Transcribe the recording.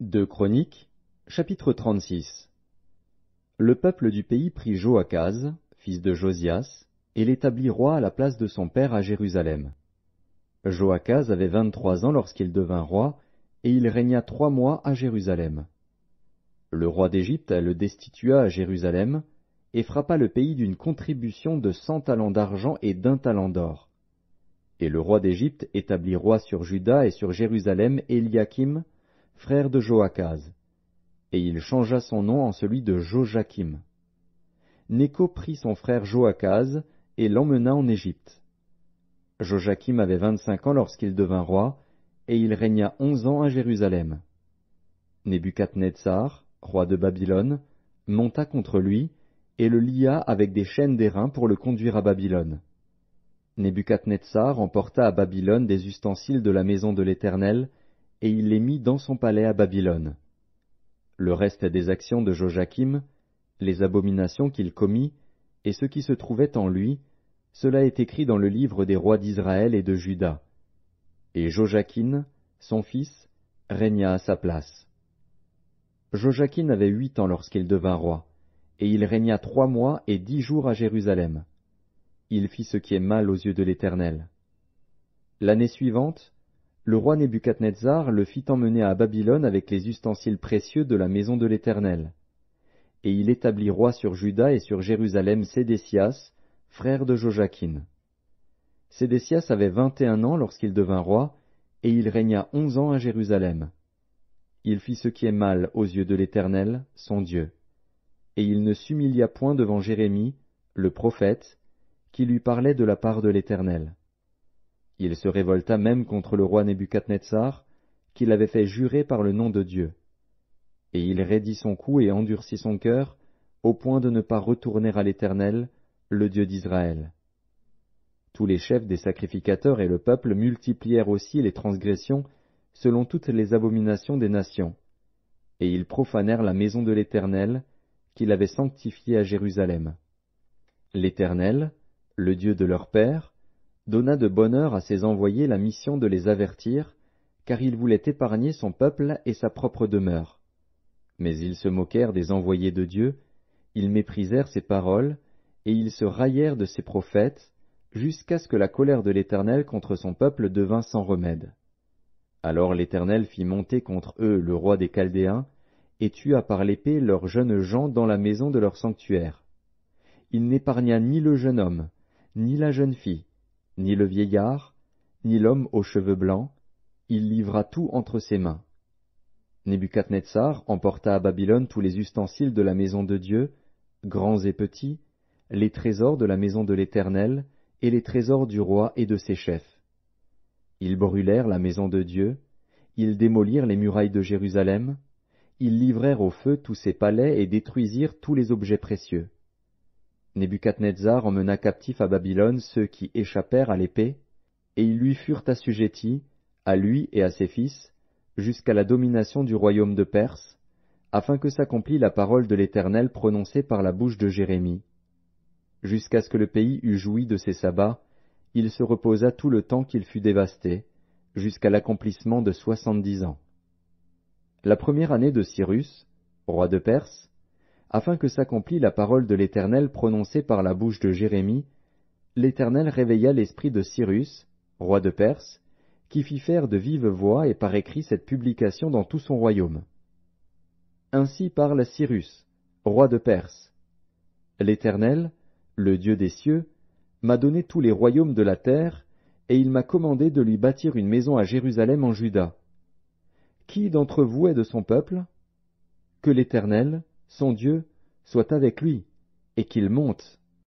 Deux Chroniques, chapitre 36. Le peuple du pays prit Joachaz, fils de Josias, et l'établit roi à la place de son père à Jérusalem. Joachaz avait 23 ans lorsqu'il devint roi, et il régna 3 mois à Jérusalem. Le roi d'Égypte le destitua à Jérusalem, et frappa le pays d'une contribution de 100 talents d'argent et d'1 talent d'or. Et le roi d'Égypte établit roi sur Juda et sur Jérusalem Éliakim, frère de Joachaz, et il changea son nom en celui de Jojakim. Néco prit son frère Joachaz et l'emmena en Égypte. Jojakim avait 25 ans lorsqu'il devint roi, et il régna 11 ans à Jérusalem. Nebuchadnezzar, roi de Babylone, monta contre lui, et le lia avec des chaînes d'airain pour le conduire à Babylone. Nebuchadnezzar emporta à Babylone des ustensiles de la maison de l'Éternel, et il les mit dans son palais à Babylone. Le reste des actions de Jojakim, les abominations qu'il commit, et ce qui se trouvait en lui, cela est écrit dans le livre des rois d'Israël et de Juda. Et Jojakin, son fils, régna à sa place. Jojakin avait 8 ans lorsqu'il devint roi, et il régna 3 mois et 10 jours à Jérusalem. Il fit ce qui est mal aux yeux de l'Éternel. L'année suivante, le roi Nebuchadnezzar le fit emmener à Babylone avec les ustensiles précieux de la maison de l'Éternel. Et il établit roi sur Juda et sur Jérusalem Sédécias, frère de Jojakin. Sédécias avait 21 ans lorsqu'il devint roi, et il régna 11 ans à Jérusalem. Il fit ce qui est mal aux yeux de l'Éternel, son Dieu. Et il ne s'humilia point devant Jérémie, le prophète, qui lui parlait de la part de l'Éternel. Il se révolta même contre le roi Nebuchadnezzar, qu'il avait fait jurer par le nom de Dieu. Et il raidit son cou et endurcit son cœur, au point de ne pas retourner à l'Éternel, le Dieu d'Israël. Tous les chefs des sacrificateurs et le peuple multiplièrent aussi les transgressions selon toutes les abominations des nations. Et ils profanèrent la maison de l'Éternel, qu'il avait sanctifiée à Jérusalem. L'Éternel, le Dieu de leur père, donna de bonne heure à ses envoyés la mission de les avertir, car il voulait épargner son peuple et sa propre demeure. Mais ils se moquèrent des envoyés de Dieu, ils méprisèrent ses paroles, et ils se raillèrent de ses prophètes, jusqu'à ce que la colère de l'Éternel contre son peuple devint sans remède. Alors l'Éternel fit monter contre eux le roi des Chaldéens, et tua par l'épée leurs jeunes gens dans la maison de leur sanctuaire. Il n'épargna ni le jeune homme, ni la jeune fille, ni le vieillard, ni l'homme aux cheveux blancs, il livra tout entre ses mains. Nebuchadnezzar emporta à Babylone tous les ustensiles de la maison de Dieu, grands et petits, les trésors de la maison de l'Éternel, et les trésors du roi et de ses chefs. Ils brûlèrent la maison de Dieu, ils démolirent les murailles de Jérusalem, ils livrèrent au feu tous ses palais et détruisirent tous les objets précieux. Nebuchadnezzar emmena captifs à Babylone ceux qui échappèrent à l'épée, et ils lui furent assujettis, à lui et à ses fils, jusqu'à la domination du royaume de Perse, afin que s'accomplît la parole de l'Éternel prononcée par la bouche de Jérémie. Jusqu'à ce que le pays eût joui de ses sabbats, il se reposa tout le temps qu'il fut dévasté, jusqu'à l'accomplissement de 70 ans. La première année de Cyrus, roi de Perse, afin que s'accomplît la parole de l'Éternel prononcée par la bouche de Jérémie, l'Éternel réveilla l'esprit de Cyrus, roi de Perse, qui fit faire de vive voix et par écrit cette publication dans tout son royaume. Ainsi parle Cyrus, roi de Perse. L'Éternel, le Dieu des cieux, m'a donné tous les royaumes de la terre, et il m'a commandé de lui bâtir une maison à Jérusalem en Juda. Qui d'entre vous est de son peuple? Que l'Éternel, son Dieu, soit avec lui, et qu'il monte